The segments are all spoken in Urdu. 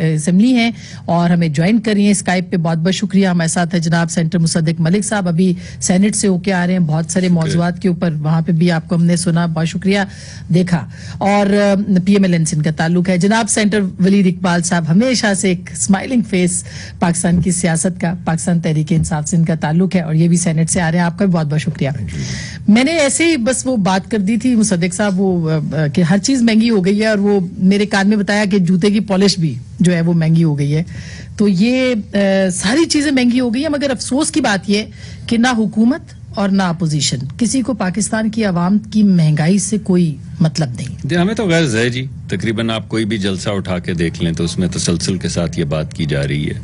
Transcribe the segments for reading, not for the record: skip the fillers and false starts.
اسمبلی ہیں اور ہمیں جوائن کر رہی ہیں اسکائپ پہ. بہت بہت شکریہ. ہمارے ساتھ ہے جناب سینیٹر مصدق ملک صاحب, ابھی سینٹ سے ہو کے آ رہے ہیں بہت سارے موضوعات کے اوپر, وہاں پہ بھی آپ کو ہم نے سنا, بہت شکریہ, دیکھا. اور پی ایم ایل این سے ان کا تعلق ہے. جناب سینیٹر ولید اقبال صاحب, ہمیشہ سے ایک اسمائلنگ فیس پاکستان کی سیاست کا, پاکستان تحریک انصاف سے ان کا تعلق ہے اور یہ بھی سینٹ سے آ رہے ہیں. آپ کا بھی بہت بہت شکریہ. میں نے ایسے ہی بس وہ بات کر دی تھی مصدق صاحب, وہ کہ ہر چیز مہنگی ہو گئی ہے, اور وہ میرے کان میں بتایا کہ جوتے کی پالش بھی جو ہے وہ مہنگی ہو گئی ہے. تو یہ ساری چیزیں مہنگی ہو گئی ہیں, مگر افسوس کی بات یہ کہ نہ حکومت اور نہ اپوزیشن, کسی کو پاکستان کی عوام کی مہنگائی سے کوئی مطلب نہیں. ہمیں تو غرض ہے جی, تقریباً آپ کوئی بھی جلسہ اٹھا کے دیکھ لیں تو اس میں تسلسل کے ساتھ یہ بات کی جا رہی ہے,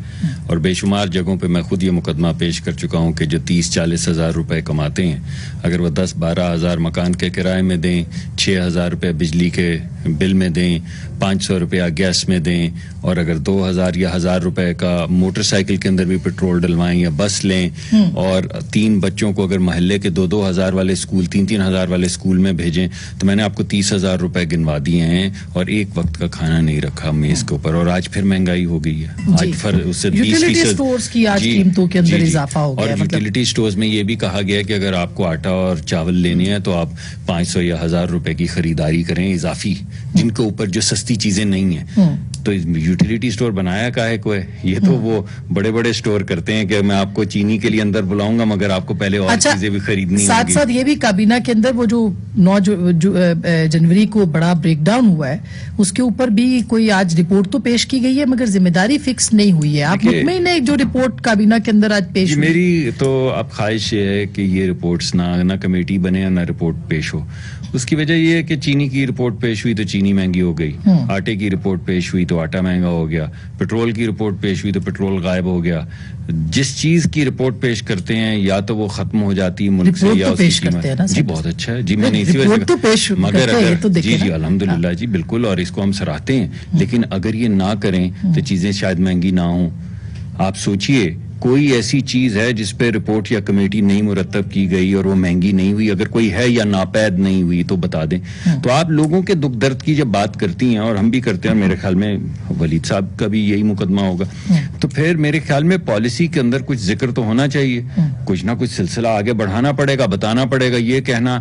اور بے شمار جگہوں پہ میں خود یہ مقدمہ پیش کر چکا ہوں کہ جو 30-40 ہزار روپے کماتے ہیں, اگر وہ 10-12 ہزار مکان کے کرائے میں دیں, 6,000 روپے بجلی کے بل میں دیں, 500 روپیہ گیس میں دیں, اور اگر 2,000 یا 1,000 روپے کا موٹر سائیکل کے اندر بھی پیٹرول ڈلوائیں یا بس لیں, اور 3 بچوں کو اگر محلے کے 2-2 ہزار والے اسکول, 3-3 ہزار والے اسکول میں بھیجیں, تو میں نے آپ کو 30,000 روپے گنوا دیے ہیں, اور ایک وقت کا کھانا نہیں رکھا میز کے اوپر. اور آج پھر مہنگائی ہو گئی ہے, آج اس سے 20% سٹورز کی آج قیمتوں کے اندر اضافہ ہو گیا. اور یوٹیلیٹی سٹورز میں یہ بھی کہا گیا کہ اگر آپ کو آٹا اور چاول لینے ہیں تو آپ 500 یا 1,000 روپے کی خریداری کریں اضافی, جن کے اوپر جو سستی چیزیں نہیں ہیں. تو یوٹیلیٹی سٹور بنایا کاہے کو ہے؟ یہ تو وہ بڑے بڑے سٹور کرتے ہیں کہ میں آپ کو چینی کے لیے اندر بلاؤں گا, مگر آپ کو پہلے اور چیزیں بھی خریدنی ہیں. ساتھ ساتھ یہ بھی کابینہ کے اندر وہ جو 9 جنوری کو بڑا بریک ڈاؤن ہوا ہے, اس کے اوپر بھی کوئی آج رپورٹ تو پیش کی گئی ہے, مگر ذمہ داری فکس نہیں ہوئی ہے. آپ مطمئن ہے جو رپورٹ کابینہ کے اندر آج پیش ہوئی؟ میری تو اب خواہش یہ ہے کہ یہ رپورٹس نہ کمیٹی بنے نہ رپورٹ پیش ہو. اس کی وجہ یہ ہے کہ چینی کی رپورٹ پیش ہوئی تو چینی مہنگی ہو گئی, آٹے کی رپورٹ پیش ہوئی تو آٹا مہنگا ہو گیا, پیٹرول کی رپورٹ پیش ہوئی تو پیٹرول غائب ہو گیا. جس چیز کی رپورٹ پیش کرتے ہیں یا تو وہ ختم ہو جاتی ملک سے یا اس کی قیمت. جی بہت اچھا ہے جی, میں نے اسی وجہ سے, مگر اگر جی الحمدللہ جی بالکل, اور اس کو ہم سراہتے ہیں, لیکن اگر یہ نہ کریں تو چیزیں شاید مہنگی نہ ہوں. آپ سوچئے کوئی ایسی چیز ہے جس پہ رپورٹ یا کمیٹی نہیں مرتب کی گئی اور وہ مہنگی نہیں ہوئی؟ اگر کوئی ہے یا ناپید نہیں ہوئی تو بتا دیں. تو آپ لوگوں کے دکھ درد کی جب بات کرتی ہیں, اور ہم بھی کرتے ہیں, میرے خیال میں ولید صاحب کا بھی یہی مقدمہ ہوگا, تو پھر میرے خیال میں پالیسی کے اندر کچھ ذکر تو ہونا چاہیے, کچھ نہ کچھ سلسلہ آگے بڑھانا پڑے گا, بتانا پڑے گا. یہ کہنا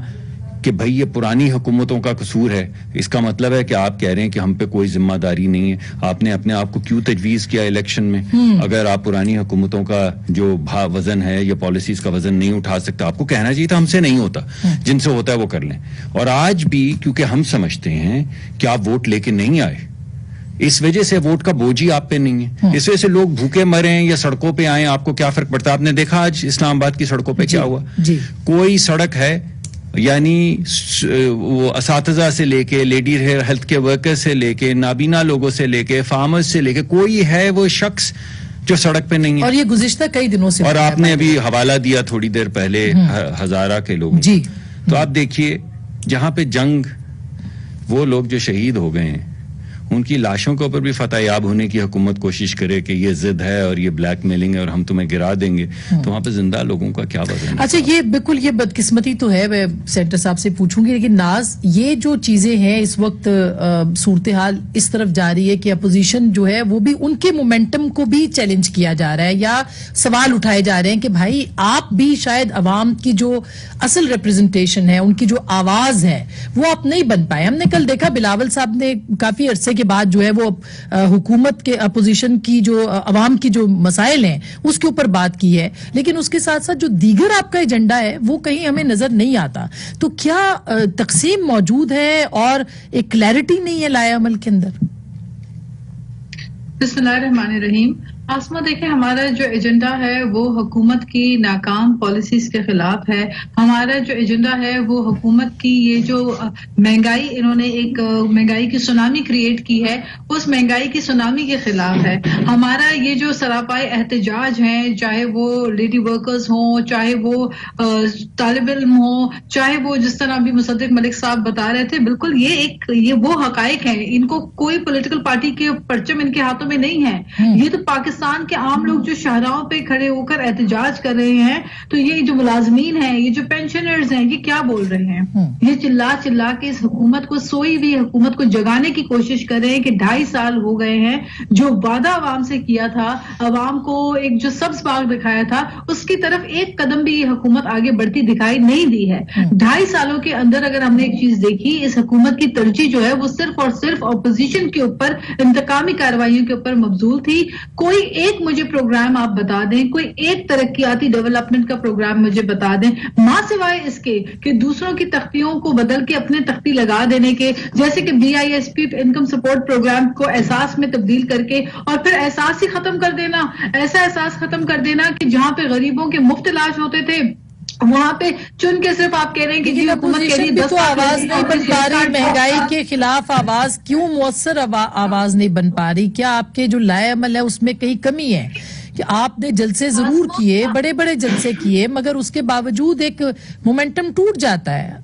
کہ بھائی یہ پرانی حکومتوں کا قصور ہے, اس کا مطلب ہے کہ آپ کہہ رہے ہیں کہ ہم پہ کوئی ذمہ داری نہیں ہے. آپ نے اپنے آپ کو کیوں تجویز کیا الیکشن میں؟ اگر آپ پرانی حکومتوں کا جو وزن ہے یا پالیسیز کا وزن نہیں اٹھا سکتا, آپ کو کہنا چاہیے تھا ہم سے نہیں ہوتا, جن سے ہوتا ہے وہ کر لیں. اور آج بھی کیونکہ ہم سمجھتے ہیں کہ آپ ووٹ لے کے نہیں آئے, اس وجہ سے ووٹ کا بوجھ ہی آپ پہ نہیں ہے. اس وجہ سے لوگ بھوکے مریں یا سڑکوں پہ آئیں, آپ کو کیا فرق پڑتا ہے؟ آپ نے دیکھا آج اسلام آباد کی سڑکوں پہ کیا ہوا. کوئی سڑک ہے یعنی وہ اساتذہ سے لے کے لیڈی ہیلتھ کے ورکر سے لے کے نابینا لوگوں سے لے کے فارمرز سے لے کے کوئی ہے وہ شخص جو سڑک پہ نہیں ہے. اور یہ گزشتہ کئی دنوں سے, اور آپ نے ابھی حوالہ دیا تھوڑی دیر پہلے ہزارہ کے لوگوں جی, تو آپ دیکھیے جہاں پہ جنگ وہ لوگ جو شہید ہو گئے ہیں ان کی لاشوں کے اوپر بھی فتح یاب ہونے کی حکومت کوشش کرے کہ یہ ضد ہے اور یہ بلیک میلنگ ہے اور ہم تمہیں گرا دیں گے, تو وہاں پہ زندہ لوگوں کا کیا وزن ہے؟ اچھا یہ بالکل یہ بدقسمتی تو ہے, میں سینٹر صاحب سے پوچھوں گی, لیکن ناز یہ جو چیزیں ہیں اس وقت صورتحال اس طرف جا رہی ہے کہ اپوزیشن جو ہے وہ بھی ان کے مومنٹم کو بھی چیلنج کیا جا رہا ہے یا سوال اٹھائے جا رہے ہیں کہ بھائی آپ بھی شاید عوام کی جو اصل ریپرزنٹیشن ہے, ان کی جو آواز ہے وہ آپ نہیں بن پائے. ہم نے کل دیکھا بلاول صاحب نے کافی عرصے کے بعد جو ہے وہ حکومت کے اپوزیشن کی جو عوام کی جو مسائل ہیں اس کے اوپر بات کی ہے, لیکن اس کے ساتھ ساتھ جو دیگر آپ کا ایجنڈا ہے وہ کہیں ہمیں نظر نہیں آتا. تو کیا تقسیم موجود ہے اور ایک کلیئرٹی نہیں ہے لائے عمل کے اندر؟ بسم اللہ الرحمن الرحیم. آسما دیکھیں, ہمارا جو ایجنڈا ہے وہ حکومت کی ناکام پالیسیز کے خلاف ہے. ہمارا جو ایجنڈا ہے وہ حکومت کی یہ جو مہنگائی, انہوں نے ایک مہنگائی کی سونامی کریٹ کی ہے, اس مہنگائی کی سونامی کے خلاف ہے. ہمارا یہ جو سراپائے احتجاج ہیں, چاہے وہ لیڈی ورکرز ہوں, چاہے وہ طالب علم ہوں, چاہے وہ جس طرح ابھی مصدق ملک صاحب بتا رہے تھے, بالکل یہ وہ حقائق ہیں. ان کو کوئی پولیٹیکل پارٹی کے پرچم ان کے ہاتھوں میں نہیں ہے. یہ تو پاکستان پاکستان کے عام لوگ جو شاہراہوں پہ کھڑے ہو کر احتجاج کر رہے ہیں تو یہ جو ملازمین ہیں, یہ جو پینشنرز ہیں, یہ کیا بول رہے ہیں؟ یہ چلا چلا کے اس حکومت کو, سوئی ہوئی حکومت کو جگانے کی کوشش کر رہے ہیں کہ 2.5 سال ہو گئے ہیں, جو وعدہ عوام سے کیا تھا, عوام کو ایک جو سبز باغ دکھایا تھا, اس کی طرف ایک قدم بھی یہ حکومت آگے بڑھتی دکھائی نہیں دی ہے. 2.5 سالوں کے اندر اگر ہم نے ایک چیز دیکھی, اس حکومت کی ترجیح جو ہے وہ صرف اور صرف اپوزیشن کے اوپر, انتقامی کارروائیوں کے اوپر مبذول تھی. کوئی ایک مجھے پروگرام آپ بتا دیں, کوئی ایک ترقیاتی ڈیولپمنٹ کا پروگرام مجھے بتا دیں, ماں سوائے اس کے کہ دوسروں کی تختیوں کو بدل کے اپنے تختی لگا دینے کے, جیسے کہ BISP انکم سپورٹ پروگرام کو احساس میں تبدیل کر کے اور پھر احساس ہی ختم کر دینا, ایسا احساس ختم کر دینا کہ جہاں پہ غریبوں کے مفت علاج ہوتے تھے وہاں پہ چن کے صرف آپ کہہ رہے ہیں کہ جی حکومت کہہ رہی ہے 10 آواز نہیں بن پا رہی, مہنگائی کے خلاف آواز کیوں مؤثر آواز نہیں بن پا رہی؟ کیا آپ کے جو لائے عمل ہے اس میں کہیں کمی ہے؟ کہ آپ نے جلسے ضرور کیے, بڑے بڑے جلسے کیے, مگر اس کے باوجود ایک مومنٹم ٹوٹ جاتا ہے,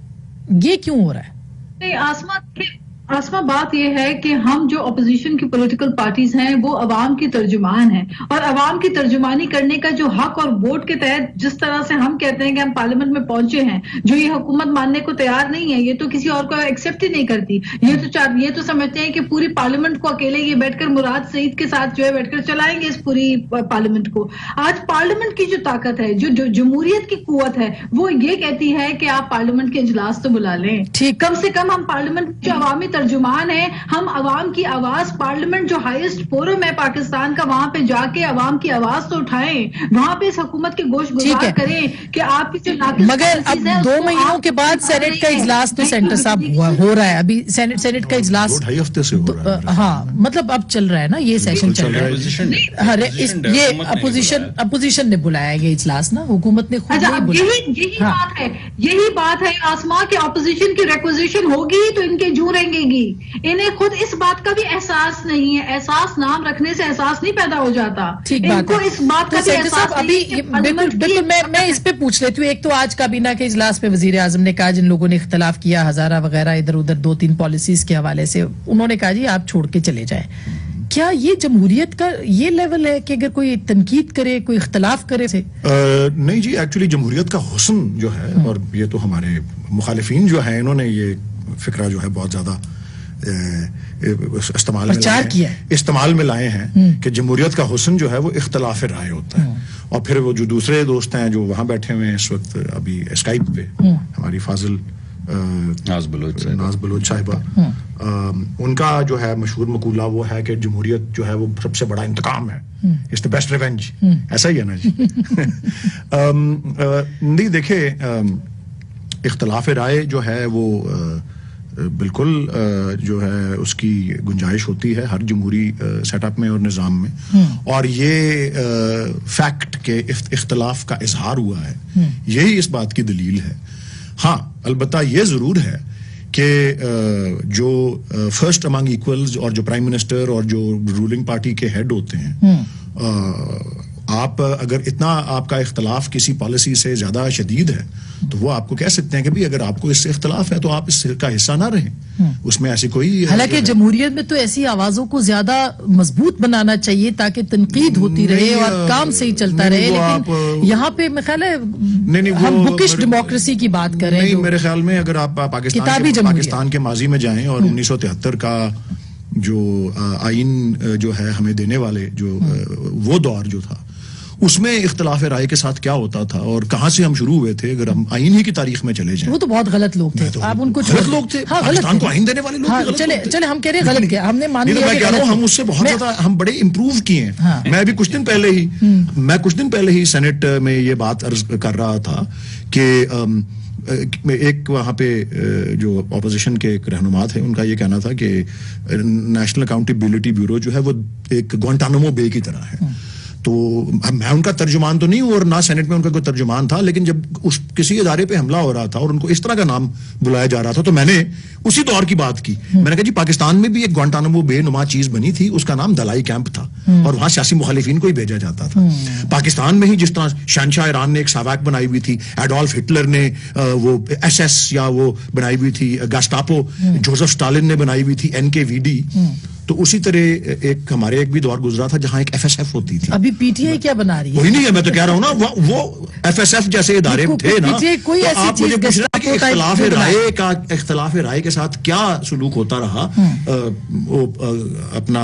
یہ کیوں ہو رہا ہے؟ نہیں آسما, بات یہ ہے کہ ہم جو اپوزیشن کی پولیٹیکل پارٹیز ہیں وہ عوام کی ترجمان ہیں, اور عوام کی ترجمانی کرنے کا جو حق اور ووٹ کے تحت جس طرح سے ہم کہتے ہیں کہ ہم پارلیمنٹ میں پہنچے ہیں, جو یہ حکومت ماننے کو تیار نہیں ہے, یہ تو کسی اور کو ایکسیپٹ ہی نہیں کرتی, یہ تو سمجھتے ہیں کہ پوری پارلیمنٹ کو اکیلے یہ بیٹھ کر مراد سعید کے ساتھ جو ہے بیٹھ کر چلائیں گے اس پوری پارلیمنٹ کو. آج پارلیمنٹ کی جو طاقت ہے, جو جمہوریت کی قوت ہے, وہ یہ کہتی ہے کہ آپ پارلیمنٹ کے اجلاس تو بلا لیں, کم سے کم ہم پارلیمنٹ جو عوامی ترجمان ہیں, ہم عوام کی آواز, پارلیمنٹ جو ہائیسٹ فورم ہے پاکستان کا, وہاں پہ جا کے عوام کی آواز تو اٹھائیں, وہاں پہ اس حکومت کے گوش گزار کریں کہ آپ کی جو ناقص. مگر اب 2 مہینوں کے بعد سینٹ کا اجلاس تو سینٹر صاحب ہو رہا ہے, ابھی سینٹ کا اجلاس 2.5 ہفتے سے ہو رہا ہے, ہاں مطلب اب چل رہا ہے نا, یہ سیشن چل رہا ہے, یہ اپوزیشن نے بلایا یہ اجلاس نا, حکومت نے خود نہیں بلایا. یہی بات ہے آسما کہ اپوزیشن کی ریکوزیشن ہوگی تو ان کے جو رہیں گی, انہیں خود اس بات کا بھی احساس نہیں ہے. احساس نام رکھنے سے احساس نہیں پیدا ہو جاتا, ان کو اس بات کا بھی احساس بالکل. میں اس پہ پوچھ لیتی ہوں, ایک تو آج کابینہ کے اجلاس پہ وزیر اعظم نے کہا, جن لوگوں نے اختلاف کیا ہزارہ وغیرہ ادھر ادھر 2-3 پالیسیز کے حوالے سے, انہوں نے کہا جی آپ چھوڑ کے چلے جائیں. کیا یہ جمہوریت کا یہ لیول ہے کہ اگر کوئی تنقید کرے, کوئی اختلاف کرے سے؟ نہیں جی, ایکچولی جمہوریت کا حسن جو ہے, اور یہ تو ہمارے مخالفین جو ہیں انہوں نے یہ فکرہ جو ہے بہت زیادہ استعمال میں لائے ہیں کہ جمہوریت کا حسن جو ہے وہ اختلاف رائے ہوتا ہے. اور پھر وہ جو دوسرے دوست ہیں جو وہاں بیٹھے ہوئے ہیں اس وقت ابھی اسکائپ پہ, ہماری فاضل ناز بلوچ صاحبہ, ان کا جو ہے مشہور مقولہ وہ ہے کہ جمہوریت جو ہے وہ سب سے بڑا انتقام ہے, اٹس دا بیسٹ ریونج, ایسا ہی ہے نا جی. نہیں دیکھیں, اختلاف رائے جو ہے وہ بالکل جو ہے اس کی گنجائش ہوتی ہے ہر جمہوری سیٹ اپ میں اور نظام میں, اور یہ فیکٹ کہ اختلاف کا اظہار ہوا ہے یہی اس بات کی دلیل ہے. ہاں البتہ یہ ضرور ہے کہ جو فرسٹ امانگ ایکولز اور جو پرائم منسٹر اور جو رولنگ پارٹی کے ہیڈ ہوتے ہیں, آپ اگر اتنا آپ کا اختلاف کسی پالیسی سے زیادہ شدید ہے تو وہ آپ کو کہہ سکتے ہیں کہ بھی اگر آپ کو اس سے اختلاف ہے تو آپ اس کا حصہ نہ رہیں, اس میں ایسی کوئی. حالانکہ جمہوریت میں تو ایسی آوازوں کو زیادہ مضبوط بنانا چاہیے تاکہ تنقید ہوتی رہے اور کام صحیح چلتا رہے, لیکن یہاں پہ میرا خیال ہے ہم بکش ڈیموکریسی کی بات کر رہے ہیں. میرے خیال میں اگر آپ پاکستان کے ماضی میں جائیں اور 1973 کا جو آئین جو ہے ہمیں دینے والے جو وہ دور جو تھا, اس میں اختلاف رائے کے ساتھ کیا ہوتا تھا اور کہاں سے ہم شروع ہوئے تھے, اگر ہم آئین ہی کی تاریخ میں چلے جائیں. وہ تو بہت غلط لوگ تھے, آپ ان کو غلط لوگ تھے, پاکستان کو آئین دینے والے لوگ. چلے ہم کہہ رہے غلط کیا, ہم نے مان لیا, میں کہہ رہا ہوں ہم اس سے بہت زیادہ ہم بڑے امپروو کیے ہیں. میں ابھی کچھ دن پہلے ہی سینٹ میں یہ بات عرض کر رہا تھا کہ ایک وہاں پہ جو اپوزیشن کے ایک رہنما تھے, ان کا یہ کہنا تھا کہ نیشنل اکاؤنٹیبلٹی بیورو جو ہے وہ ایک گوانٹانامو بے کی طرح ہے. تو میں ان کا ترجمان تو نہیں ہوں اور نہ سینٹ میں ان کا کوئی ترجمان تھا, لیکن جب کسی ادارے پہ حملہ ہو رہا تھا اور ان کو اس طرح کا نام بلایا جا رہا تھا تو میں نے اسی دور کی بات کی. میں نے کہا جی پاکستان میں بھی ایک گوانٹانامو بے نما چیز بنی تھی, اس کا نام دلائی کیمپ تھا اور وہاں سیاسی مخالفین کو ہی بھیجا جاتا تھا. پاکستان میں ہی جس طرح شہنشاہ ایران نے ایک ساواک بنائی ہوئی تھی, ایڈولف ہٹلر نے وہ ایس یا وہ بنائی ہوئی تھی, گاسٹاپو جوزف اسٹالن نے بنائی ہوئی تھی NKVD, تو اسی طرح ایک ہمارے ایک بھی دور گزرا تھا جہاں ایک FSF ہوتی تھی. ابھی PTI کیا بنا رہی ہے؟ وہی نہیں ہے, میں تو کہہ رہا ہوں نا, وہ FSF جیسے ادارے تھے نا, کوئی ایسی آپ مجھے پوچھ رہے ہیں کہ اختلاف رائے کے ساتھ کیا سلوک ہوتا رہا اپنا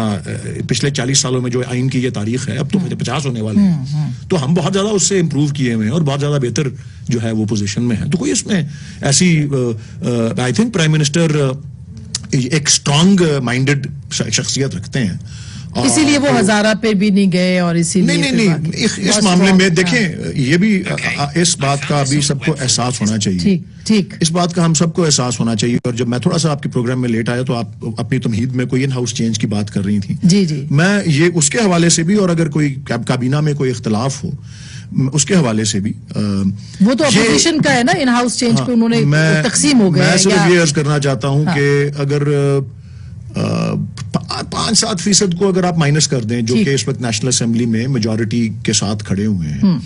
پچھلے 40 سالوں میں جو آئین کی یہ تاریخ ہے, اب تو 50 ہونے والے ہیں, تو ہم بہت زیادہ اس سے امپروو کیے ہوئے ہیں اور بہت زیادہ بہتر جو ہے وہ پوزیشن میں ہے. تو کوئی اس میں ایسی آئی تھنک پرائم منسٹر ایک اسٹرانگ مائنڈیڈ شخصیت رکھتے ہیں, اسی لیے وہ ہزارہ پہ بھی نہیں گئے, اور اسی لیے نہیں اس معاملے میں دیکھیں یہ بھی اس بات کا بھی سب کو احساس ہونا چاہیے, ٹھیک اس بات کا ہم سب کو احساس ہونا چاہیے. اور جب میں تھوڑا سا آپ کے پروگرام میں لیٹ آیا تو آپ اپنی تمہید میں کوئی ان ہاؤس چینج کی بات کر رہی تھی. جی میں یہ اس کے حوالے سے بھی, اور اگر کوئی کابینہ میں کوئی اختلاف ہو اس کے حوالے سے بھی, وہ تو اپوزیشن کا ہے نا, ان ہاؤس چینج کو انہوں نے تقسیم ہو گئے. میں صرف یہ عرض کرنا چاہتا ہوں کہ اگر 5-7% کو اگر آپ مائنس کر دیں جو کہ اس وقت نیشنل اسمبلی میں میجورٹی کے ساتھ کھڑے ہوئے ہیں,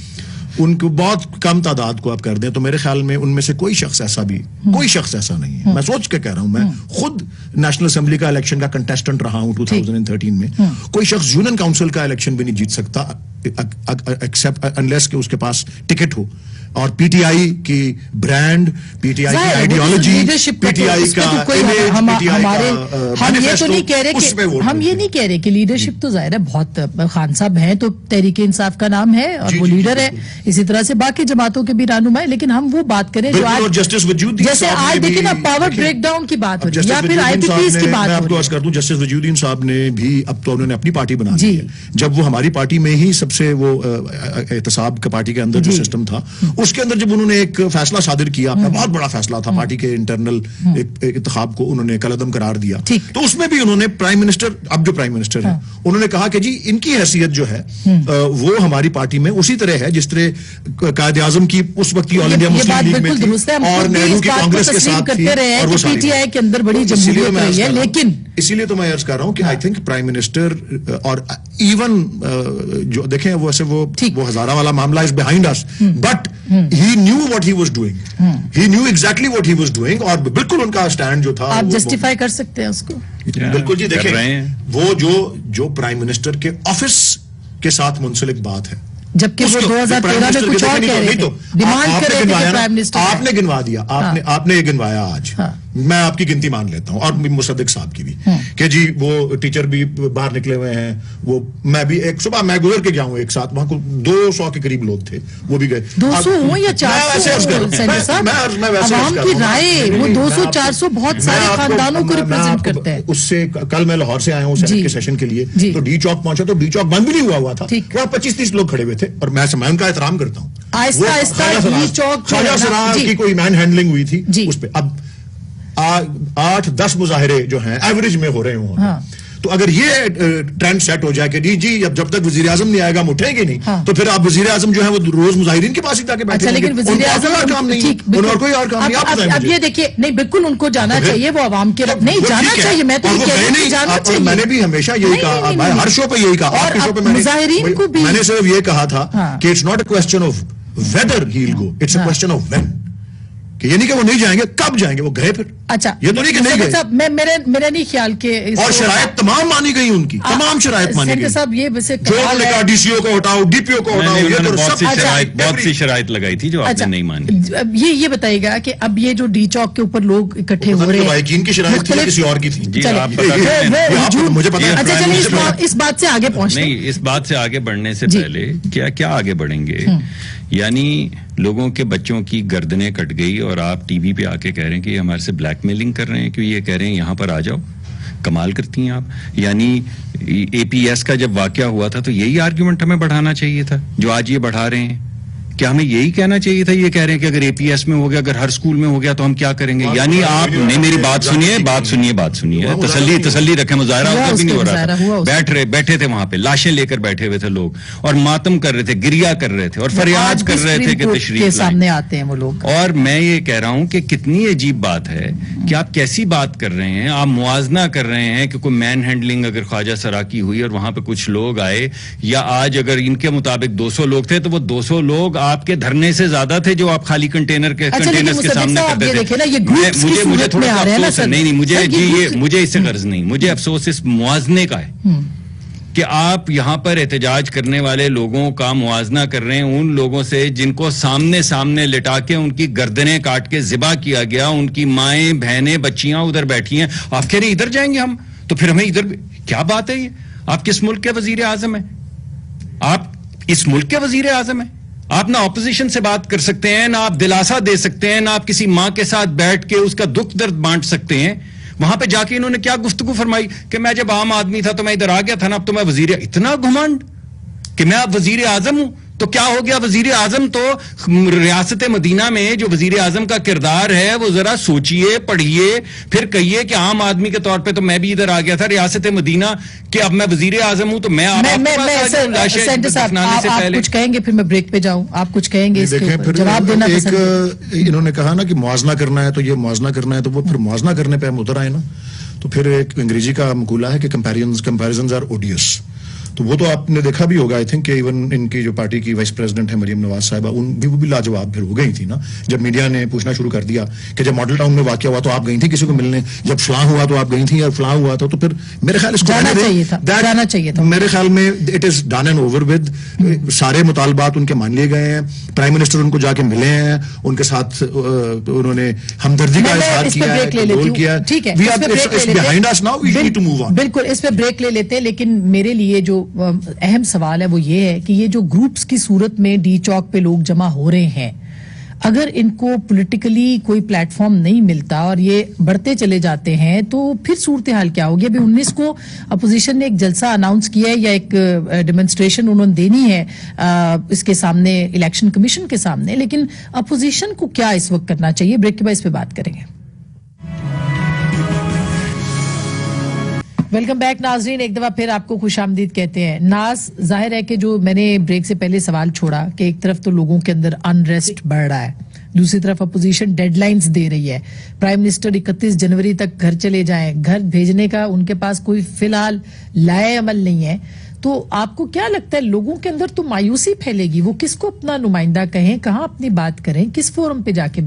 ان کو بہت کم تعداد کو آپ کر دیں, تو میرے خیال میں ان میں سے کوئی شخص ایسا نہیں ہے. میں سوچ کے کہہ رہا ہوں, میں خود نیشنل اسمبلی کا الیکشن کا کنٹیسٹنٹ رہا ہوں 2013 میں. کوئی شخص یونین کاؤنسل کا الیکشن بھی نہیں جیت سکتا ایکسپٹ انلیس کہ اس کے پاس ٹکٹ ہو. اور پی ٹی آئی کی برانڈ, پی ٹی آئی کی آئیڈیالوجی, پی ٹی آئی کا امیج, ہم یہ نہیں کہہ رہے کہ لیڈرشپ تو ظاہر ہے بہت, خان صاحب ہیں تو تحریک انصاف کا نام ہے اور وہ لیڈر ہے, اسی طرح سے باقی جماعتوں کے بھی رہنما ہے, لیکن ہم وہ بات کریں جو آج جیسے آج دیکھیں نا پاور بریک ڈاؤن کی بات ہو رہی ہے یا پھر آئی پی پیز کی بات. میں آپ کو عرض کر دوں, جسٹس وجود الدین صاحب نے بھی اب تو انہوں نے اپنی پارٹی بنا لی ہے, جب وہ ہماری پارٹی میں ہی سب سے وہ احتساب کا پارٹی کے اندر جو سسٹم تھا اس کے اندر جب انہوں نے ایک فیصلہ صادر کیا, بہت بڑا فیصلہ تھا, پارٹی کے انٹرنل انتخاب کو انہوں نے کالعدم قرار دیا, تو اس میں بھی انہوں نے پرائم منسٹر, اب جو پرائم منسٹر ہیں, انہوں نے کہا کہ جی ان کی حیثیت جو ہے وہ ہماری پارٹی میں اسی طرح ہے جس طرح قائد اعظم کی اس وقت کی آل انڈیا مسلم لیگ میں تھی اور نہرو کی کانگریس کے ساتھ تھی, اور وہ پی ٹی آئی کے اندر بڑی جمہوریت رہی ہے. لیکن اسی لیے تو میں عرض کر رہا ہوں کہ آئی تھنک پرائم منسٹر اور ایون جو دیکھیں ویسے وہ ہزارہ والا معاملہ is behind us, but he knew what he was doing, he knew exactly what he was doing, اور بالکل ان کا سٹینڈ جو تھا آپ جسٹیفائی کر سکتے ہیں اس کو. بالکل جی, دیکھیں وہ جو پرائم منسٹر کے آفس کے ساتھ منسلک بات ہے, جبکہ وہ 2013 میں کچھ اور کہہ رہے تھے, ڈیمانڈ کر رہے تھے کہ پرائم منسٹر آپ نے گنوا دیا, آپ نے یہ گنوایا آج, میں آپ کی گنتی مان لیتا ہوں, اور مصدق صاحب کی بھی, کہ جی وہ ٹیچر بھی باہر نکلے ہوئے ہیں, وہ میں بھی ایک صبح میں گزر کے گیا ہوں ایک ساتھ, وہاں کو 200 کے قریب لوگ تھے, وہ بھی گئے. 200 ہوں یا 400 عوام کی رائے, وہ 200-400 بہت سارے خاندانوں کو ریپرزینٹ کرتے ہیں. اس سے کل میں لاہور سے آیا ہوں سینٹ کے سیشن کے لیے, تو ڈی چوک پہنچا تو ڈی چوک بند بھی نہیں ہوا تھا, وہاں 25-30 لوگ کھڑے ہوئے تھے, اور میں ان کا احترام کرتا ہوں. آہستہ آہستہ ڈی چوک خواجہ سراج کی کوئی مین ہینڈلنگ ہوئی تھی اس پہ, اب 8-10 مظاہرے جو ہیں ایوریج میں ہو رہے ہوں, تو اگر یہ ٹرینڈ سیٹ ہو جائے کہ جی جب تک وزیر اعظم نہیں آئے گا ہم اٹھیں گے نہیں, تو پھر آپ وزیر اعظم جو ہے وہ روز مظاہرین کے پاس ہی جا کے بیٹھے, لیکن وزیر اعظم کام نہیں, اور کوئی اور کام نہیں. اب یہ دیکھیے, نہیں بالکل ان کو جانا چاہیے, وہ عوام کے نہیں جانا چاہیے, میں تو یہ کہہ رہی ہوں جانا چاہیے. میں نے بھی ہمیشہ یہی کہا, میں ہر شو پہ یہی کہا, آپ کے شو پہ مظاہرین کو بھی میں نے صرف یہ کہا تھا کہ it's not a question of whether he will go, it's a question of when, کہ یہ نہیں کہ وہ نہیں جائیں گے, کب جائیں گے, وہ گئے پھر. اچھا, یہ تو نہیں کہ نہیں گئے, میرا نہیں خیال کہ اور شرائط تمام مانی گئی, ان کی تمام شرائط مانی گئی. صاحب یہ ویسے جو انہوں نے کہا ڈی سی او کو ہٹاؤ, ڈی پی او کو ہٹاؤ, یہ تو بہت سی شرائط لگائی تھی جو آپ نے نہیں مانی. یہ بتائیے گا کہ اب یہ جو ڈی چوک کے اوپر لوگ اکٹھے ہو رہے ہیں, بھائی کی شرائط تھی کسی اور کی تھی, مجھے پتا ہے. اس بات سے آگے پہنچنا, نہیں, اس بات سے آگے بڑھنے سے پہلے کیا آگے بڑھیں گے, یعنی لوگوں کے بچوں کی گردنیں کٹ گئی اور آپ ٹی وی پہ آ کے کہہ رہے ہیں کہ یہ ہمارے سے بلیک میلنگ کر رہے ہیں, کہ یہ کہہ رہے ہیں یہاں پر آ جاؤ, کمال کرتی ہیں آپ. یعنی اے پی ایس کا جب واقعہ ہوا تھا تو یہی آرگیومنٹ ہمیں بڑھانا چاہیے تھا جو آج یہ بڑھا رہے ہیں. کیا ہمیں یہی کہنا چاہیے تھا, یہ کہہ رہے ہیں کہ اگر اے پی ایس میں ہو گیا, اگر ہر اسکول میں ہو گیا تو ہم کیا کریں گے. یعنی آپ نے میری بات سنیے, تسلی رکھیں, مظاہرہ بھی نہیں ہو رہا تھا, بیٹھے تھے وہاں پہ, لاشیں لے کر بیٹھے ہوئے تھے لوگ, اور ماتم کر رہے تھے, گریا کر رہے تھے, اور فریاد کر رہے تھے کہ تشریف سامنے آتے ہیں وہ لوگ. اور میں یہ کہہ رہا ہوں کہ کتنی عجیب بات ہے کہ آپ کیسی بات کر رہے ہیں, آپ موازنہ کر رہے ہیں کہ کوئی مین ہینڈلنگ اگر خواجہ سرا کی ہوئی اور وہاں پہ کچھ لوگ آئے, یا آج اگر ان کے مطابق 200 لوگ تھے تو وہ 200 لوگ آپ کے دھرنے سے زیادہ تھے جو آپ خالی کنٹینر کے کنٹینرز کے سامنے کرتے تھے. مجھے تھوڑا سا افسوس ہے, نہیں مجھے اس سے غرض نہیں, مجھے افسوس اس موازنے کا ہے کہ آپ یہاں پر احتجاج کرنے والے لوگوں کا موازنہ کر رہے ہیں ان لوگوں سے جن کو سامنے لٹا کے ان کی گردنیں کاٹ کے ذبح کیا گیا, ان کی مائیں بہنیں بچیاں ادھر بیٹھی ہیں. آپ کہہ رہے ہیں ادھر جائیں گے ہم, تو پھر ہمیں ادھر, کیا بات ہے یہ؟ آپ کس ملک کے وزیر اعظم ہیں؟ آپ اس ملک کے وزیر اعظم ہیں. آپ نہ اپوزیشن سے بات کر سکتے ہیں, نہ آپ دلاسا دے سکتے ہیں, نہ آپ کسی ماں کے ساتھ بیٹھ کے اس کا دکھ درد بانٹ سکتے ہیں. وہاں پہ جا کے انہوں نے کیا گفتگو فرمائی کہ میں جب عام آدمی تھا تو میں ادھر آ گیا تھا نا, اب تو میں وزیر, اتنا گھمنڈ کہ میں اب وزیر اعظم ہوں. تو کیا ہو گیا؟ وزیر اعظم تو ریاست مدینہ میں جو وزیر اعظم کا کردار ہے وہ ذرا سوچئے, پڑھیے, پھر کہیے کہ عام آدمی کے طور پہ تو میں بھی ادھر آ گیا تھا ریاست مدینہ کہ اب میں وزیر اعظم ہوں تو میں کچھ کہیں گے, پھر میں بریک پہ جاؤں, آپ کچھ کہیں گے, جواب دینا. انہوں نے کہا نا کہ موازنہ کرنا ہے, تو یہ موازنہ کرنا ہے, تو وہ پھر موازنہ کرنے پہ ہم ادھر آئے نا, تو پھر ایک انگریزی کا مقولہ ہے کہ کمپیریزنز آر اوڈیس. تو وہ تو آپ نے دیکھا بھی ہوگا, آئی تھنک کہ ایون ان کی جو پارٹی کی وائس پریزیڈنٹ ہے مریم نواز صاحبہ, وہ بھی لاجواب پھر ہو گئی تھی نا جب میڈیا نے پوچھنا شروع کر دیا کہ جب ماڈل ٹاؤن میں واقعہ ہوا تو آپ گئی تھی کسی کو ملنے, جب فلاں ہوا تو آپ گئی تھی, یا فلاں ہوا تھا, تو پھر میرے خیال اس کو جانا چاہیے تھا. میرے خیال میں it is done and over with. سارے مطالبات ان کے مان لیے گئے ہیں, پرائم منسٹر ان کو جا کے ملے ہیں, ان کے ساتھ انہوں نے ہمدردی کا اظہار کیا ہے. ٹھیک ہے, بالکل اس پہ بریک لے لیتے ہیں, لیکن میرے لیے جو اہم سوال ہے وہ یہ ہے کہ یہ جو گروپس کی صورت میں ڈی چوک پہ لوگ جمع ہو رہے ہیں, اگر ان کو پولیٹیکلی کوئی پلیٹ فارم نہیں ملتا اور یہ بڑھتے چلے جاتے ہیں تو پھر صورتحال کیا ہوگی؟ ابھی 19 کو اپوزیشن نے ایک جلسہ اناؤنس کیا ہے یا ایک ڈیمونسٹریشن انہوں نے دینی ہے اس کے سامنے, الیکشن کمیشن کے سامنے, لیکن اپوزیشن کو کیا اس وقت کرنا چاہیے؟ بریک کے بعد اس پہ بات کریں گے. ویلکم بیک ناظرین, ایک دفعہ پھر آپ کو خوش آمدید کہتے ہیں. ناز, ظاہر ہے کہ جو میں نے بریک سے پہلے سوال چھوڑا کہ ایک طرف تو لوگوں کے اندر انریسٹ بڑھ رہا ہے, دوسری طرف اپوزیشن ڈیڈ لائنز دے رہی ہے, پرائم منسٹر 31 جنوری تک گھر چلے جائیں, گھر بھیجنے کا ان کے پاس کوئی فی الحال لائے عمل نہیں ہے. تو آپ کو کیا لگتا ہے لوگوں کے اندر تو مایوسی پھیلے گی, وہ کس کو اپنا نمائندہ کہیں, کہاں اپنی بات کریں, کس فورم پہ جا کے؟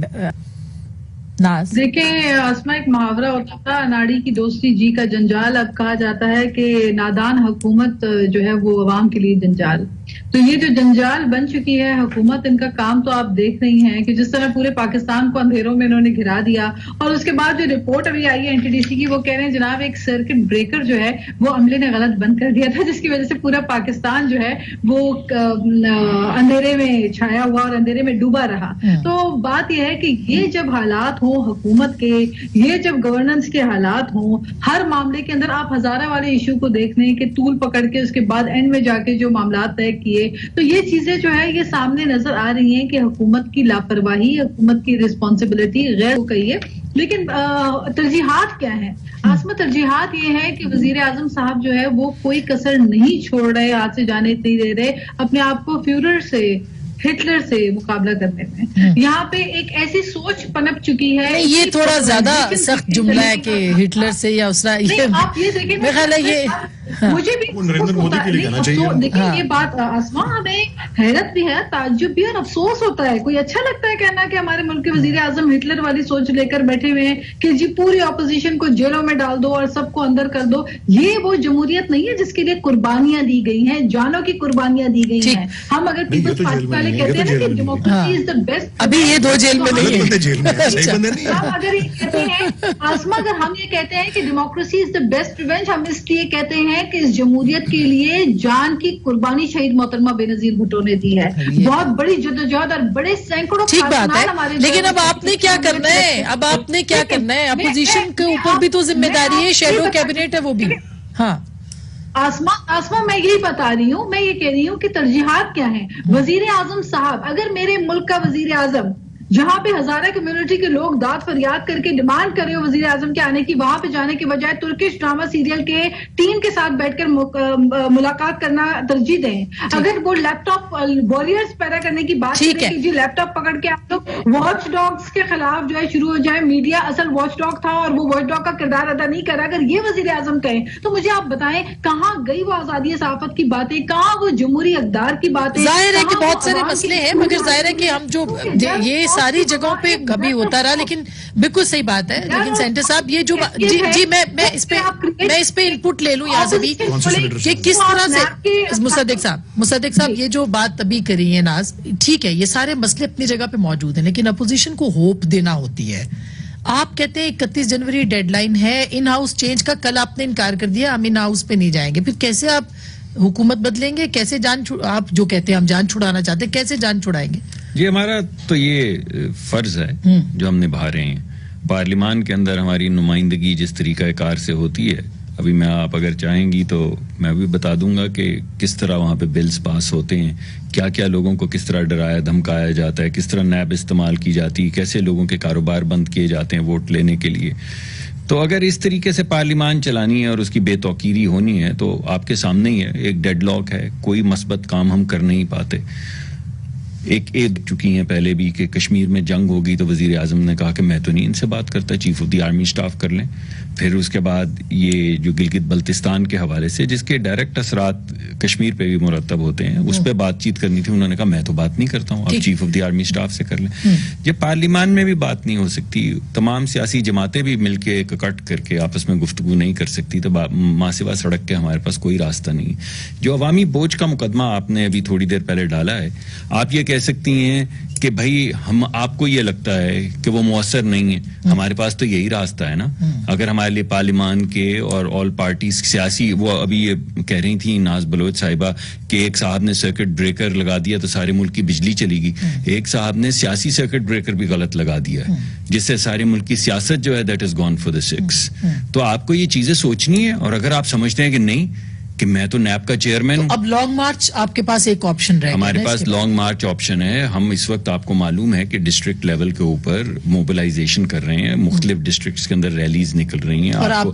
دیکھیں آسما, ایک محاورہ ہوتا تھا اناڑی کی دوستی جی کا جنجال, اب کہا جاتا ہے کہ نادان حکومت جو ہے وہ عوام کے لیے جنجال. تو یہ جو جنجال بن چکی ہے حکومت, ان کا کام تو آپ دیکھ رہی ہیں کہ جس طرح پورے پاکستان کو اندھیروں میں انہوں نے گھرا دیا, اور اس کے بعد جو رپورٹ ابھی آئی ہے این ٹی ڈی سی کی, وہ کہہ رہے ہیں جناب ایک سرکٹ بریکر جو ہے وہ عملے نے غلط بند کر دیا تھا, جس کی وجہ سے پورا پاکستان جو ہے وہ اندھیرے میں چھایا ہوا اور اندھیرے میں ڈوبا رہا. تو بات یہ ہے کہ یہ جب حالات ہوں حکومت کے, یہ جب گورننس کے حالات ہوں, ہر معاملے کے اندر آپ ہزارہ والے ایشو کو دیکھ لیں کہ طول پکڑ کے اس کے بعد اینڈ میں جا کے جو معاملات طے کیے, تو یہ چیزیں جو ہے یہ سامنے نظر آ رہی ہیں کہ حکومت کی لاپرواہی, حکومت کی رسپانسبلٹی غیر ہو گئی ہے. لیکن ترجیحات کیا ہیں آسما؟ ترجیحات یہ ہے کہ وزیر اعظم صاحب جو ہے وہ کوئی کسر نہیں چھوڑ رہے, ہاتھ سے جانے نہیں دے رہے اپنے آپ کو فیورر سے, ہٹلر سے مقابلہ کرنے میں. یہاں پہ ایک ایسی سوچ پنپ چکی ہے, یہ تھوڑا زیادہ سخت جملہ ہے کہ ہٹلر سے یا اس طرح, آپ یہ دیکھیں میرا خیال ہے یہ مجھے بھی دیکھیں یہ بات آسما, ہمیں حیرت بھی ہے, تعجب بھی ہے اور افسوس ہوتا ہے. کوئی اچھا لگتا ہے کہنا کہ ہمارے ملک کے وزیر اعظم ہٹلر والی سوچ لے کر بیٹھے ہوئے ہیں کہ جی پوری اپوزیشن کو جیلوں میں ڈال دو اور سب کو اندر کر دو. یہ وہ جمہوریت نہیں ہے جس کے لیے قربانیاں دی گئی ہیں, جانوں کی قربانیاں دی گئی ہیں. ہم اگر پیپلز پارٹی والے کہتے ہیں نا کہ ڈیموکریسی از دا بیسٹ, ابھی یہ 2 جیل میں نہیں ہے. ہم اگر یہ کہتے ہیں آسما, اگر ہم یہ کہتے ہیں کہ democracy is the best revenge, ہم اس لیے کہتے ہیں کہ اس جمہوریت کے لیے جان کی قربانی شہید محترمہ بے نظیر بھٹو نے دی ہے. بہت بڑی جدوجہد اور بڑے سینکڑوں, ٹھیک بات ہے, لیکن اب آپ نے کیا کرنا ہے, اب آپ نے کیا کرنا ہے؟ اپوزیشن کے اوپر بھی تو ذمہ داری ہے, شیڈو کیبنٹ ہے وہ بھی. ہاں آسما میں یہی بتا رہی ہوں, میں یہ کہہ رہی ہوں کہ ترجیحات کیا ہیں. وزیر اعظم صاحب, اگر میرے ملک کا وزیر اعظم جہاں پہ ہزارہ کمیونٹی کے لوگ داد فریاد کر کے ڈیمانڈ کر رہے ہو وزیر اعظم کے آنے کی، وہاں پہ جانے کے بجائے ترکش ڈرامہ سیریل کے ٹیم کے ساتھ بیٹھ کر ملاقات کرنا ترجیح دیں. اگر وہ لیپ ٹاپ واریئرز پیدا کرنے کی بات کریں کہ جی لیپ ٹاپ پکڑ کے آپ لوگ واچ ڈاگز کے خلاف جو ہے شروع ہو جائے، میڈیا اصل واچ ڈاگ تھا اور وہ واچ ڈاگ کا کردار ادا نہیں کر رہا، اگر یہ وزیر اعظم کہیں تو مجھے آپ بتائیں کہاں گئی وہ آزادی صحافت کی باتیں، کہاں وہ جمہوری اقدار کی باتیں. ظاہر ہے کہ بہت سارے مسئلے ہیں، مگر ظاہر ہے کہ ہم جو یہ ساری جگہوں پہ کبھی ہوتا رہا، لیکن بالکل صحیح بات ہے. لیکن سینٹر صاحب یہ جو جی میں اس پہ انپٹ لے لوں یہاں سے بھی کہ کس طرح سے مصدق صاحب یہ جو بات ابھی کری ہے ناز، ٹھیک ہے یہ سارے مسئلے اپنی جگہ پہ موجود ہیں، لیکن اپوزیشن کو ہوپ دینا ہوتی ہے. آپ کہتے ہیں 31 جنوری ڈیڈ لائن ہے ان ہاؤس چینج کا، کل آپ نے انکار کر دیا ہم ان ہاؤس پہ نہیں جائیں گے، پھر کیسے آپ حکومت بدلیں گے؟ کیسے آپ جو کہتے ہیں ہم جان چھڑانا چاہتے ہیں، کیسے جان چھڑائیں گے؟ جی ہمارا تو یہ فرض ہے جو ہم نبھا رہے ہیں. پارلیمان کے اندر ہماری نمائندگی جس طریقہ کار سے ہوتی ہے، ابھی میں آپ اگر چاہیں گی تو میں بھی بتا دوں گا کہ کس طرح وہاں پہ بلز پاس ہوتے ہیں، کیا کیا لوگوں کو کس طرح ڈرایا دھمکایا جاتا ہے، کس طرح نیب استعمال کی جاتی ہے، کیسے لوگوں کے کاروبار بند کیے جاتے ہیں ووٹ لینے کے لیے. تو اگر اس طریقے سے پارلیمان چلانی ہے اور اس کی بے توقیری ہونی ہے تو آپ کے سامنے ہی ہے، ایک ڈیڈ لاک ہے، کوئی مثبت کام ہم کر نہیں پاتے. ایک چکی ہیں پہلے بھی کہ کشمیر میں جنگ ہوگی تو وزیر اعظم نے کہا کہ میں تو نہیں ان سے بات کرتا، chief of the army staff کر لیں. پھر اس کے بعد یہ جو گلگت بلتستان کے حوالے سے جس کے ڈائریکٹ اثرات کشمیر پہ بھی مرتب ہوتے ہیں، اس پہ بات چیت کرنی تھی، انہوں نے کہا میں تو بات نہیں کرتا ہوں، آپ chief of the army staff سے کر لیں. جب پارلیمان میں بھی بات نہیں ہو سکتی، تمام سیاسی جماعتیں بھی مل کے اکٹھ کر کے آپس میں گفتگو نہیں کر سکتی، تو ماں سوا سڑک کے ہمارے پاس کوئی راستہ نہیں. جو عوامی بوجھ کا مقدمہ آپ نے ابھی تھوڑی دیر پہلے ڈالا ہے، آپ یہ کہہ سکتی ہیں کہ بھائی آپ کو یہ لگتا ہے کہ وہ مؤثر نہیں ہے، ہمارے پاس تو یہی راستہ ہے نا. اگر ہمارے لیے پارلیمان کے اور آل پارٹیز سیاسی، وہ ابھی یہ کہہ رہی تھی ناز بلوچ صاحبہ کہ ایک صاحب نے سرکٹ بریکر لگا دیا تو سارے ملک کی بجلی چلی گئی، ایک صاحب نے سیاسی سرکٹ بریکر بھی غلط لگا دیا ہے جس سے سارے ملک کی سیاست جو ہے that is gone for the six. تو آپ کو یہ چیزیں سوچنی ہے، اور اگر آپ سمجھتے ہیں کہ نہیں کہ میں تو نیب کا چیئرمین ہوں، اب لانگ مارچ آپ کے پاس ایک آپشن رہے گا. ہمارے پاس لانگ مارچ آپشن ہے. ہم اس وقت آپ کو معلوم ہے کہ ڈسٹرکٹ لیول کے اوپر موبلائزیشن کر رہے ہیں، مختلف ڈسٹرکٹس کے اندر ریلیز نکل رہی ہیں. اور آپ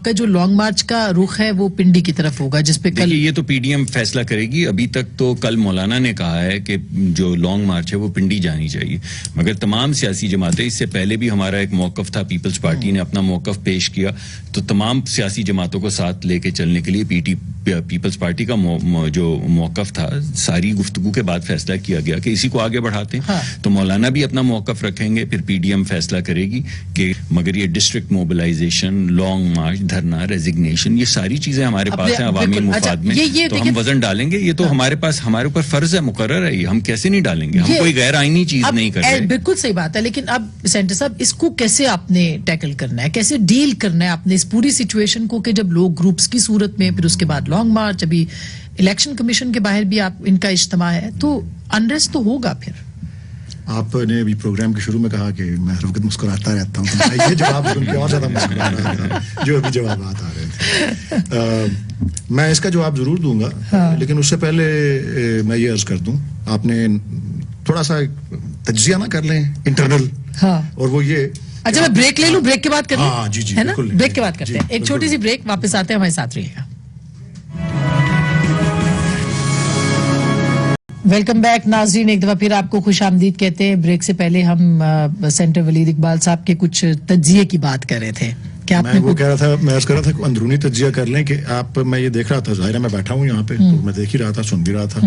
کا جو لانگ مارچ کا رخ ہے وہ پنڈی کی طرف ہوگا، جس پہ کل یہ تو پی ڈی ایم فیصلہ کرے گی. ابھی تک تو کل مولانا نے کہا ہے کہ جو لانگ مارچ ہے وہ پنڈی جانی چاہیے، مگر تمام سیاسی جماعتیں، اس سے پہلے بھی ہمارا ایک موقف تھا، پیپلز پارٹی نے اپنا موقف پیش کیا، تو تمام سیاسی جماعتوں کو ساتھ لے کے چلنے کے لیے پیپلز پارٹی کا جو موقف تھا، ساری گفتگو کے بعد فیصلہ کیا گیا کہ اسی کو آگے بڑھاتے ہیں. تو مولانا بھی اپنا موقف رکھیں گے، پھر پی ڈی ایم فیصلہ کرے گی کہ مگر یہ ڈسٹرکٹ موبلائزیشن، لانگ مارچ، دھرنا، ریزگنیشن، یہ ساری چیزیں ہمارے پاس ہیں عوامی مفاد میں، تو ہم وزن ڈالیں گے. یہ تو ہمارے اوپر فرض ہے، مقرر ہے، یہ ہم کیسے نہیں ڈالیں گے؟ ہم کوئی غیر آئینی چیز نہیں کر رہے. بالکل صحیح بات ہے، لیکن اب سینٹر صاحب اس کو کیسے آپ نے ٹیکل کرنا ہے، کیسے ڈیل کرنا ہے آپ نے اس پوری سچویشن کو، کہ جب لوگ گروپس کی صورت میں، پھر اس کے بعد لانگ مارچ، ابھی الیکشن کمیشن کے باہر بھی آپ ان کا اجتماع ہے، تو انریسٹ تو ہوگا. پھر آپ نے ابھی پروگرام کے شروع میں کہا کہ میں ہر وقت مسکراتا رہتا ہوں، یہ جواب سن کے اور زیادہ مسکرا رہا تھا جو ابھی جوابات آ رہے تھے. میں اس کا جواب ضرور دوں گا، لیکن اس سے پہلے میں یہ عرض کر دوں، آپ نے تھوڑا سا تجزیہ نہ کر لیں انٹرنل، اور وہ یہ اچھا میں بریک لے لوں، بریک کے بعد کریں. ہاں جی ہے نا، بریک کے بعد کرتے ہیں ایک چھوٹی سی بریک، واپس آتے ہیں، ہمارے ساتھ رہیے گا. ویلکم بیک ناظرین، ایک دفعہ پھر آپ کو خوش آمدید کہتے ہیں. بریک سے پہلے ہم سینٹر ولید اقبال صاحب کے کچھ تجزیے کی بات کر رہے تھے. میں وہ کہہ رہا تھا، میں عرض کر رہا تھا اندرونی تجزیہ کر لیں کہ آپ، میں یہ دیکھ رہا تھا، ظاہر ہے میں بیٹھا ہوں یہاں پہ، تو میں دیکھ ہی رہا تھا، سن بھی رہا تھا.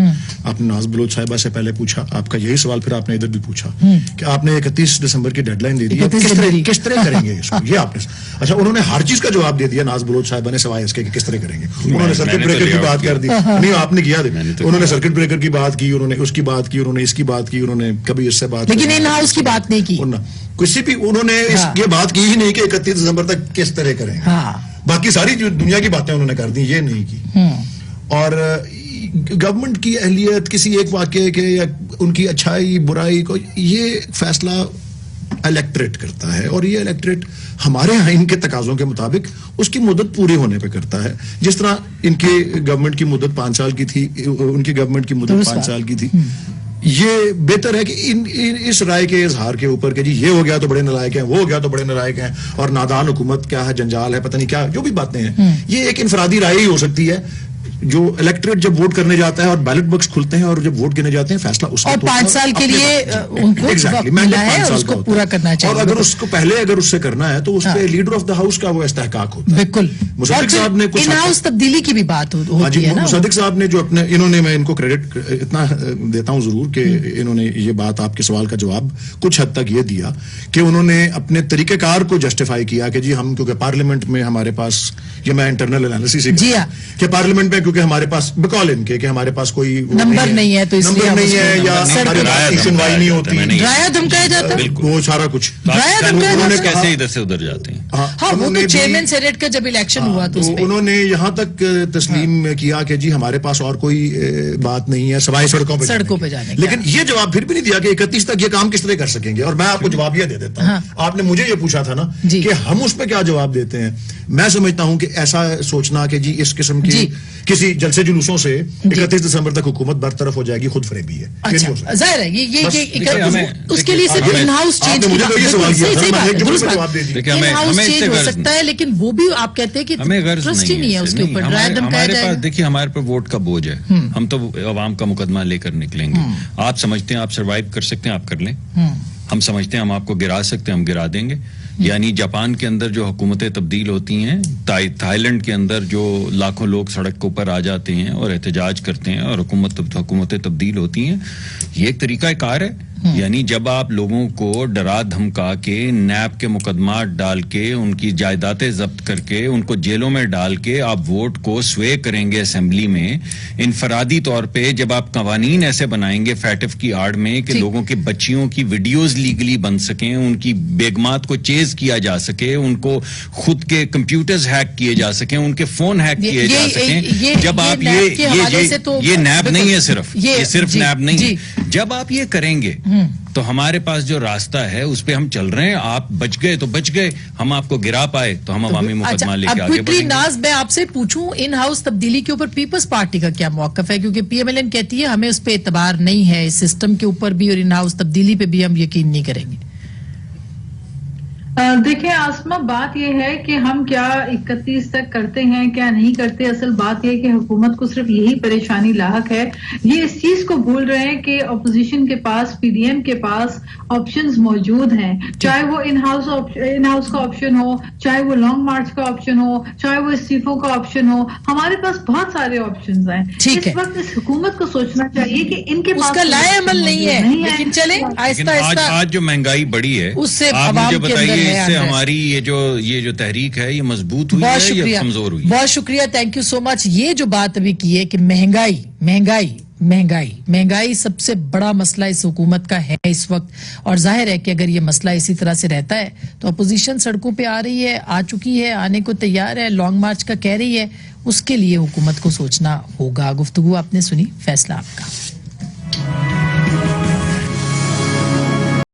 آپ نے ناز بلوچ صاحبہ سے پہلے پوچھا، آپ کا یہی سوال پھر آپ نے ادھر بھی پوچھا کہ آپ نے 31 دسمبر کی ڈیڈ لائن دے دی، کس طرح کریں گے اس کو؟ یہ آپ نے، اچھا انہوں نے ہر چیز کا جواب دے دیا ناز بلوچ صاحبہ نے، سوائے اس کے کہ کس طرح کریں گے. انہوں نے سرکٹ بریکر کی بات کر دی، نہیں آپ نے کیا، انہوں نے سرکٹ بریکر کی بات کی، انہوں نے اس کی بات کی، انہوں نے اس کی بات کی، انہوں نے کبھی اس سے بات، لیکن ان ہاؤس کی بات نہیں کی، کسی بھی انہوں نے یہ بات کی ہی نہیں کہ 31 دسمبر تک کس طرح کریں گے. باقی ساری جو دنیا کی باتیں انہوں نے کر دی، یہ نہیں کی. اور گورنمنٹ کی اہلیت کسی ایک واقعے کے یا ان کی اچھائی برائی کو، یہ فیصلہ الیکٹریٹ کرتا ہے، اور یہ الیکٹریٹ ہمارے آئین کے تقاضوں کے مطابق اس کی مدت پوری ہونے پہ کرتا ہے. جس طرح ان کی گورنمنٹ کی مدت 5 سال کی تھی، ان کی گورنمنٹ کی مدت 5 سال کی تھی، یہ بہتر ہے کہ اس رائے کے اظہار کے اوپر کہ جی یہ ہو گیا تو بڑے نالائق ہیں، وہ ہو گیا تو بڑے نالائق ہیں، اور نادان حکومت کیا ہے، جنجال ہے، پتہ نہیں کیا جو بھی باتیں ہیں، یہ ایک انفرادی رائے ہی ہو سکتی ہے. جو الیکٹریٹ جب ووٹ کرنے جاتا ہے اور بیلٹ باکس کھلتے ہیں اور جب ووٹ گنے جاتے ہیں، فیصلہ اس کا اور 5 سال کے لیے ان کو ملا ہے اور اس کو پورا کرنا چاہیے. اور اگر اس کو پہلے اگر اس سے کرنا ہے تو اس پہ لیڈر آف دا ہاؤس کا وہ استحقاق ہوتا ہے. بالکل. مصدق صاحب نے کچھ ان ہاؤس تبدیلی کی بھی بات ہوتی ہے نا. مصدق صاحب نے جو اپنے انہوں نے، میں ان کو کریڈٹ اتنا دیتا ہوں ضرور کہ انہوں نے یہ بات آپ کے سوال کا جواب کچھ حد تک یہ دیا کہ انہوں نے اپنے طریقہ کار کو جسٹیفائی کیا کہ جی ہم کیونکہ پارلیمنٹ میں ہمارے پاس، یہ میں انٹرنل انالیسس کہ پارلیمنٹ میں کیونکہ ہمارے پاس بقول ان کے کہ ہمارے پاس کوئی نمبر نہیں ہے تو اس لیے نہیں ہے یا ہماری بات کی سنوائی نہیں ہوتی، ڈرایا دھمکایا جاتا ہے، وہ سارا کچھ کیسے ادھر سے ادھر جاتے ہیں. ہاں وہ تو چیئرمین سینیٹ کا جب الیکشن ہوا تو انہوں نے یہاں تک تسلیم کیا کہ جی ہمارے پاس اور کوئی بات نہیں ہے سوائے سڑکوں پہ جانے. لیکن یہ جواب پھر بھی نہیں دیا کہ 31 تک یہ کام کس طرح کر سکیں گے. اور میں آپ کو جواب یہ دے دیتا ہوں. آپ نے مجھے یہ پوچھا تھا نا کہ ہم اس پہ کیا جواب دیتے ہیں. میں سمجھتا ہوں کہ ایسا سوچنا کہ جی اس قسم کی کسی جلسے جلوسوں سے 31 دسمبر تک حکومت برطرف ہو جائے گی خود فریبی ہے. ظاہر ہے یہ اس کے لیے صرف ان ہاؤس چینج ہو سکتا ہے، لیکن وہ بھی آپ کہتے ہیں کہ ہمیں غرض ٹرسٹ ہی نہیں ہے اس کے اوپر. ہمارے پاس دیکھیے ہمارے پر ووٹ کا بوجھ ہے، ہم تو عوام کا مقدمہ لے کر نکلیں گے. آپ سمجھتے ہیں آپ سروائیو کر سکتے ہیں، آپ کر لیں. ہم سمجھتے ہیں ہم آپ کو گرا سکتے ہیں، ہم گرا دیں گے. یعنی جاپان کے اندر جو حکومتیں تبدیل ہوتی ہیں، تھائی لینڈ کے اندر جو لاکھوں لوگ سڑک کے اوپر آ جاتے ہیں اور احتجاج کرتے ہیں اور حکومتیں تبدیل ہوتی ہیں، یہ ایک طریقہ کار ہے. یعنی جب آپ لوگوں کو ڈرا دھمکا کے، نیب کے مقدمات ڈال کے، ان کی جائیدادیں ضبط کر کے، ان کو جیلوں میں ڈال کے آپ ووٹ کو سوے کریں گے اسمبلی میں، انفرادی طور پہ جب آپ قوانین ایسے بنائیں گے فیٹف کی آڑ میں کہ لوگوں کی بچیوں کی ویڈیوز لیگلی بن سکیں، ان کی بیگمات کو چیز کیا جا سکے، ان کو خود کے کمپیوٹرز ہیک کیے جا سکیں، ان کے فون ہیک کیے جا سکیں. جب آپ یہ نیب نہیں ہے، صرف نیب نہیں ہے. جب آپ یہ کریں گے تو ہمارے پاس جو راستہ ہے اس پہ ہم چل رہے ہیں. آپ بچ گئے تو بچ گئے، ہم آپ کو گرا پائے تو ہم عوامی مقدمہ لے کے آگے بڑھیں گے. ناز میں آپ سے پوچھوں ان ہاؤس تبدیلی کے اوپر پیپلز پارٹی کا کیا موقف ہے؟ کیونکہ پی ایم ایل این کہتی ہے ہمیں اس پہ اعتبار نہیں ہے، اس سسٹم کے اوپر بھی اور ان ہاؤس تبدیلی پہ بھی ہم یقین نہیں کریں گے. دیکھیں آسما، بات یہ ہے کہ ہم کیا 31 تک کرتے ہیں کیا نہیں کرتے. اصل بات یہ کہ حکومت کو صرف یہی پریشانی لاحق ہے. یہ اس چیز کو بھول رہے ہیں کہ اپوزیشن کے پاس، پی ڈی ایم کے پاس آپشنز موجود ہیں. چاہے وہ ان ہاؤس کا آپشن ہو، چاہے وہ لانگ مارچ کا آپشن ہو، چاہے وہ استعفوں کا آپشن ہو. ہمارے پاس بہت سارے آپشنز ہیں. اس وقت اس حکومت کو سوچنا چاہیے کہ ان کے پاس اس کا لائے عمل نہیں ہے. لیکن چلیں آہستہ آہستہ، آج جو مہنگائی بڑھی ہے اس سے آپ مجھے بتائیے اس سے ہماری یہ جو تحریک ہے یہ مضبوط ہوئی ہے یا کمزور ہوئی؟ بہت شکریہ، تھینک یو سو مچ. یہ جو بات ابھی کی ہے کہ مہنگائی سب سے بڑا مسئلہ اس حکومت کا ہے اس وقت. اور ظاہر ہے کہ اگر یہ مسئلہ اسی طرح سے رہتا ہے تو اپوزیشن سڑکوں پہ آ رہی ہے، آ چکی ہے، آنے کو تیار ہے، لانگ مارچ کا کہہ رہی ہے. اس کے لیے حکومت کو سوچنا ہوگا. گفتگو آپ نے سنی، فیصلہ آپ کا.